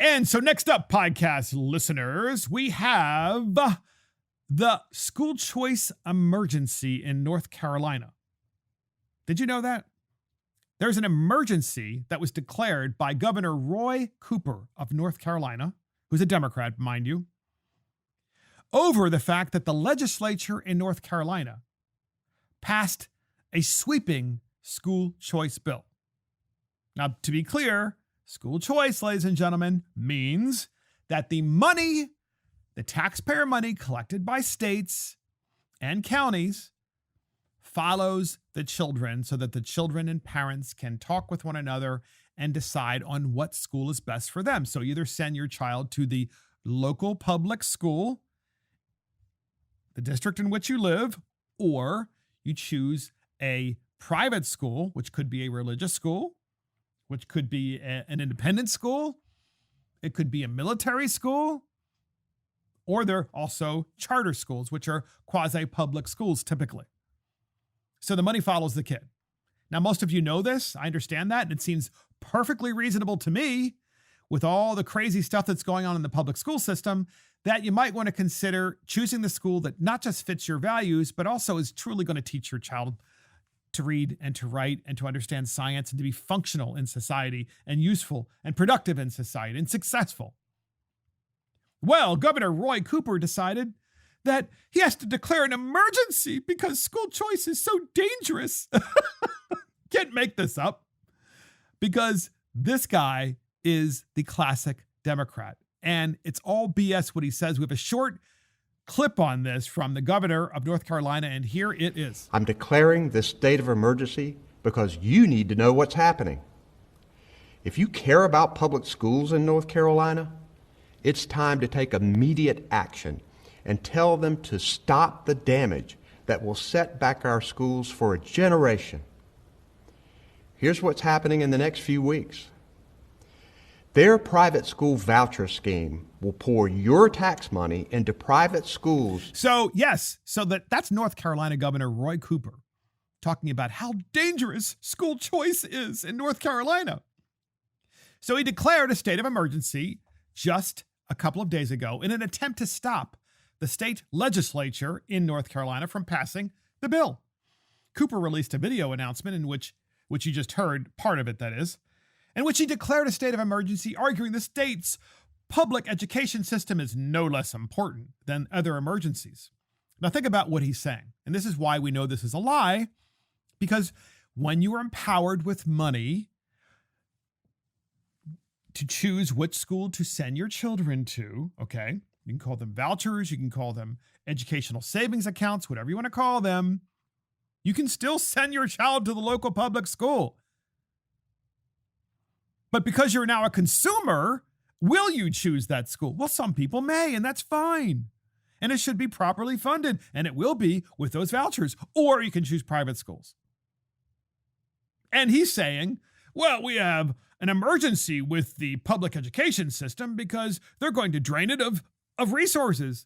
And so next up, podcast listeners, we have the school choice emergency in North Carolina. Did you know that? There's an emergency that was declared by Governor Roy Cooper of North Carolina, who's a Democrat, mind you, over the fact that the legislature in North Carolina passed a sweeping school choice bill. Now, to be clear, school choice, ladies and gentlemen, means that the money, the taxpayer money collected by states and counties, follows the children so that the children and parents can talk with one another and decide on what school is best for them. So either send your child to the local public school, the district in which you live, or you choose a private school, which could be a religious school, which could be an independent school. It could be a military school, or there are also charter schools, which are quasi-public schools typically. So the money follows the kid. Now, most of you know this. I understand that. And it seems perfectly reasonable to me, with all the crazy stuff that's going on in the public school system, that you might want to consider choosing the school that not just fits your values, but also is truly going to teach your child to read and to write and to understand science and to be functional in society and useful and productive in society and successful. Well, Governor Roy Cooper decided that he has to declare an emergency because school choice is so dangerous. Can't make this up, because this guy is the classic Democrat. And it's all BS what he says. We have a short clip on this from the governor of North Carolina, and here it is. I'm declaring this state of emergency because you need to know what's happening. If you care about public schools in North Carolina, it's time to take immediate action and tell them to stop the damage that will set back our schools for a generation. Here's what's happening in the next few weeks. Their private school voucher scheme will pour your tax money into private schools. So, yes, that's North Carolina Governor Roy Cooper talking about how dangerous school choice is in North Carolina. So he declared a state of emergency just a couple of days ago in an attempt to stop the state legislature in North Carolina from passing the bill. Cooper released a video announcement in which you just heard, part of it that is, in which he declared a state of emergency, arguing the state's public education system is no less important than other emergencies. Now think about what he's saying. And this is why we know this is a lie, because when you are empowered with money to choose which school to send your children to, okay, you can call them vouchers, you can call them educational savings accounts, whatever you want to call them, you can still send your child to the local public school. But because you're now a consumer, will you choose that school? Well, some people may, and that's fine. And it should be properly funded, and it will be with those vouchers. Or you can choose private schools. And he's saying, well, we have an emergency with the public education system because they're going to drain it of resources.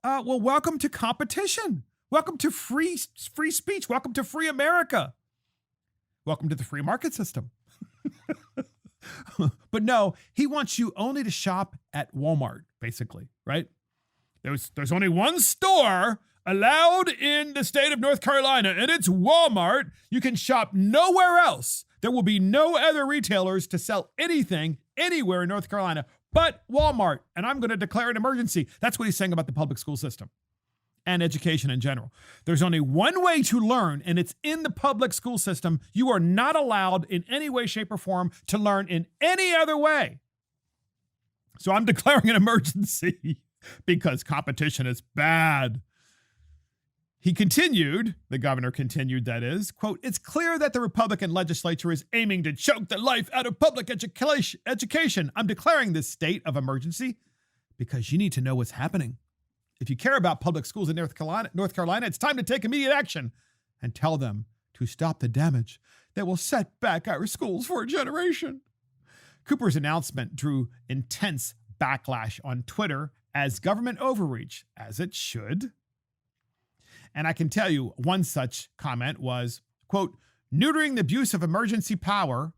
Well, welcome to competition. Welcome to free speech. Welcome to free America. Welcome to the free market system. But no, he wants you only to shop at Walmart, basically, right? There's only one store allowed in the state of North Carolina, and it's Walmart. You can shop nowhere else. There will be no other retailers to sell anything anywhere in North Carolina but Walmart. And I'm going to declare an emergency. That's what he's saying about the public school system and education in general. There's only one way to learn, and it's in the public school system. You are not allowed in any way, shape, or form to learn in any other way. So I'm declaring an emergency because competition is bad. He continued, the governor continued, that is, quote, it's clear that the Republican legislature is aiming to choke the life out of public education. I'm declaring this state of emergency because you need to know what's happening. If you care about public schools in North Carolina, it's time to take immediate action and tell them to stop the damage that will set back our schools for a generation. Cooper's announcement drew intense backlash on Twitter as government overreach, as it should. And I can tell you one such comment was, quote, neutering the abuse of emergency power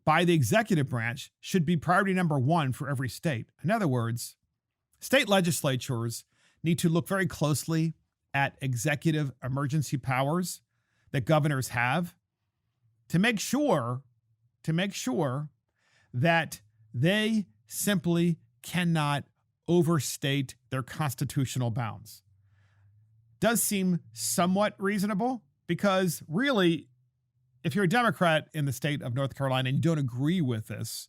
by the executive branch should be priority number one for every state. In other words, state legislatures need to look very closely at executive emergency powers that governors have to make sure that they simply cannot overstate their constitutional bounds. Does seem somewhat reasonable because really, if you're a Democrat in the state of North Carolina and you don't agree with this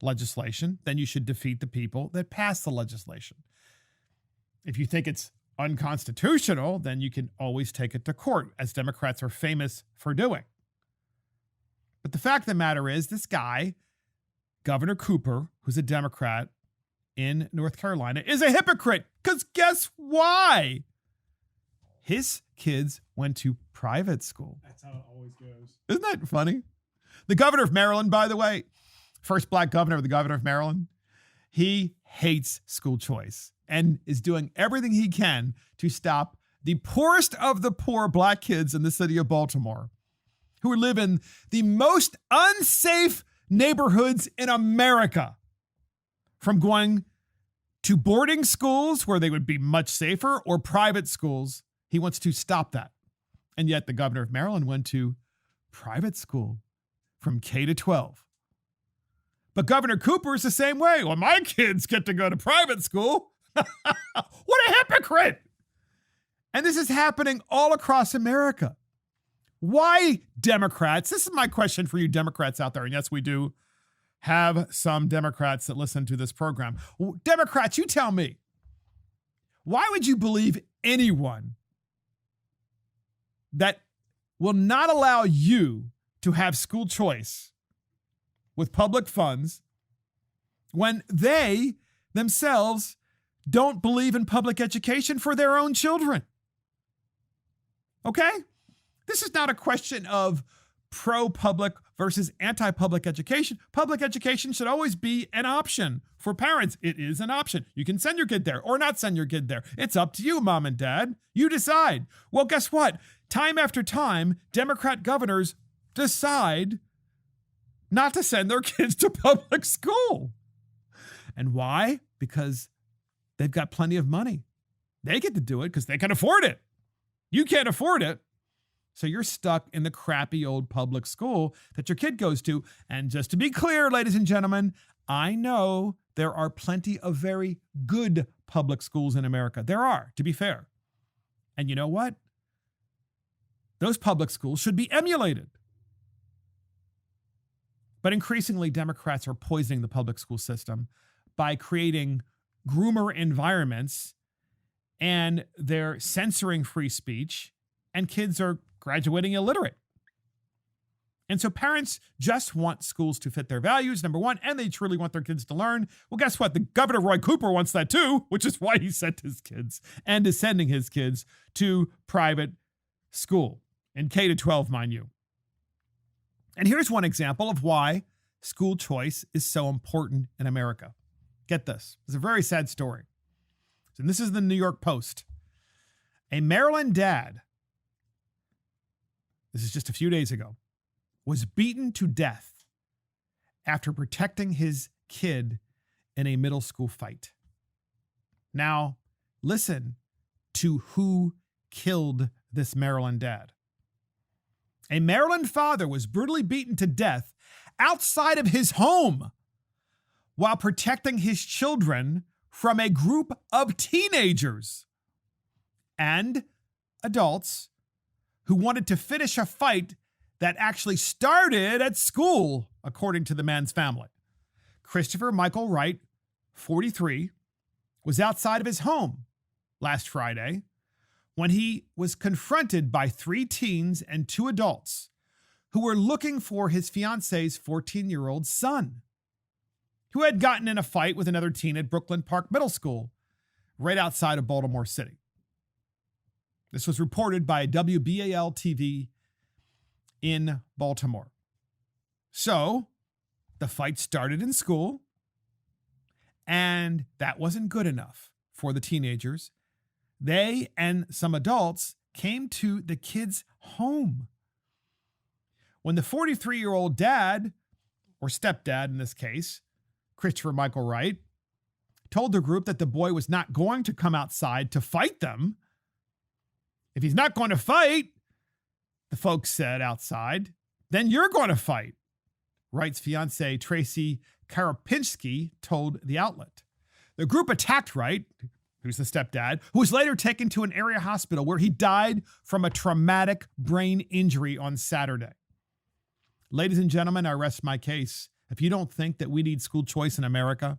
legislation, then you should defeat the people that passed the legislation. If you think it's unconstitutional, then you can always take it to court, as Democrats are famous for doing. But the fact of the matter is, this guy, Governor Cooper, who's a Democrat in North Carolina, is a hypocrite. Because guess why? His kids went to private school. That's how it always goes. Isn't that funny? The governor of Maryland, by the way, first black governor of the governor of Maryland, he hates school choice and is doing everything he can to stop the poorest of the poor black kids in the city of Baltimore, who live in the most unsafe neighborhoods in America, from going to boarding schools where they would be much safer or private schools. He wants to stop that. And yet the governor of Maryland went to private school from K to 12. But Governor Cooper is the same way. Well, my kids get to go to private school. What a hypocrite. And this is happening all across America. Why, Democrats? This is my question for you Democrats out there. And yes, we do have some Democrats that listen to this program. Democrats, you tell me, why would you believe anyone that will not allow you to have school choice with public funds when they themselves don't believe in public education for their own children? Okay? This is not a question of pro-public versus anti-public education. Public education should always be an option for parents. It is an option. You can send your kid there or not send your kid there. It's up to you, mom and dad. You decide. Well, guess what? Time after time, Democrat governors decide not to send their kids to public school. And why? Because they've got plenty of money. They get to do it because they can afford it. You can't afford it. So you're stuck in the crappy old public school that your kid goes to. And just to be clear, ladies and gentlemen, I know there are plenty of very good public schools in America. There are, to be fair. And you know what? Those public schools should be emulated. But increasingly, Democrats are poisoning the public school system by creating groomer environments, and they're censoring free speech, and kids are graduating illiterate. And so parents just want schools to fit their values, number one, and they truly want their kids to learn. Well, guess what? The governor, Roy Cooper, wants that too, which is why he sent his kids and is sending his kids to private school, in K to 12, mind you. And here's one example of why school choice is so important in America. Get this. It's a very sad story. And this is the New York Post. A Maryland dad, this is just a few days ago, was beaten to death after protecting his kid in a middle school fight. Now, listen to who killed this Maryland dad. A Maryland father was brutally beaten to death outside of his home while protecting his children from a group of teenagers and adults who wanted to finish a fight that actually started at school, according to the man's family. Christopher Michael Wright, 43, was outside of his home last Friday when he was confronted by 3 teens and 2 adults who were looking for his fiance's 14-year-old son, who had gotten in a fight with another teen at Brooklyn Park Middle School, right outside of Baltimore City. This was reported by WBAL TV in Baltimore. So, the fight started in school, and that wasn't good enough for the teenagers. They and some adults came to the kid's home. When the 43-year-old dad or stepdad in this case, Christopher Michael Wright, told the group that the boy was not going to come outside to fight them. If he's not going to fight, the folks said outside, then you're going to fight, Wright's fiancée, Tracy Karapinski, told the outlet. The group attacked Wright, who's the stepdad, who was later taken to an area hospital where he died from a traumatic brain injury on Saturday. Ladies and gentlemen, I rest my case. If you don't think that we need school choice in America,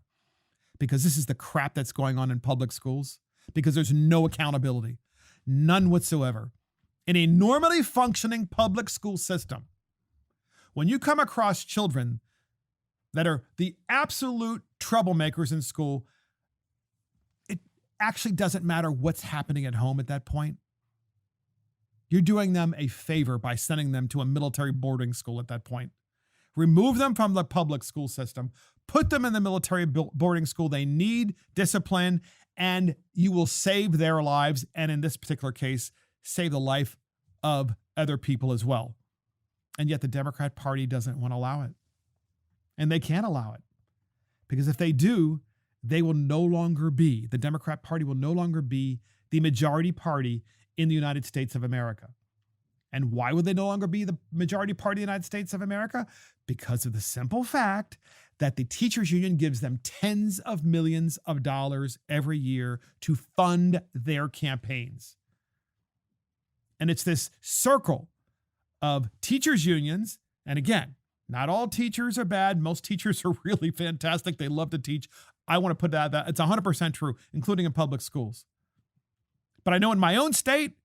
because this is the crap that's going on in public schools, because there's no accountability, none whatsoever. In a normally functioning public school system, when you come across children that are the absolute troublemakers in school, it actually doesn't matter what's happening at home at that point. You're doing them a favor by sending them to a military boarding school at that point. Remove them from the public school system, put them in the military boarding school. They need discipline, and you will save their lives, and in this particular case, save the life of other people as well. And yet the Democrat Party doesn't want to allow it. And they can't allow it. Because if they do, they will no longer be, the Democrat Party will no longer be the majority party in the United States of America. And why would they no longer be the majority party in the United States of America? Because of the simple fact that the teachers union gives them tens of millions of dollars every year to fund their campaigns. And it's this circle of teachers unions. And again, not all teachers are bad. Most teachers are really fantastic. They love to teach. I want to put that it's 100% true, including in public schools. But I know in my own state,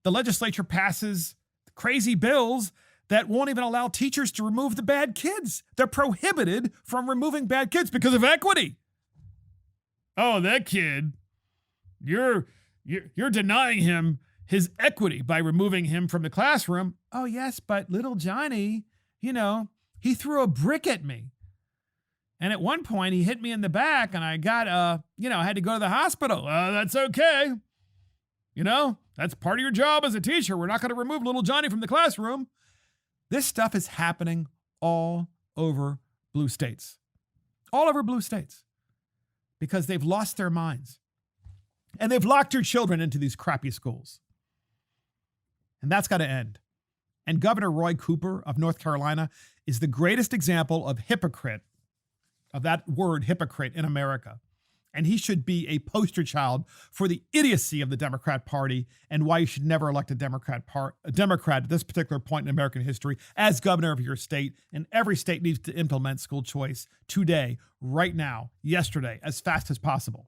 the legislature passes crazy bills that won't even allow teachers to remove the bad kids. They're prohibited from removing bad kids because of equity. Oh, that kid, you're denying him his equity by removing him from the classroom. Oh, yes, but little Johnny, he threw a brick at me. And at one point, he hit me in the back, and I got, I had to go to the hospital. That's okay. That's part of your job as a teacher. We're not going to remove little Johnny from the classroom. This stuff is happening all over blue states. All over blue states. Because they've lost their minds. And they've locked your children into these crappy schools. And that's got to end. And Governor Roy Cooper of North Carolina is the greatest example of hypocrite, of that word hypocrite in America. And he should be a poster child for the idiocy of the Democrat Party and why you should never elect a Democrat at this particular point in American history as governor of your state. And every state needs to implement school choice today, right now, yesterday, as fast as possible.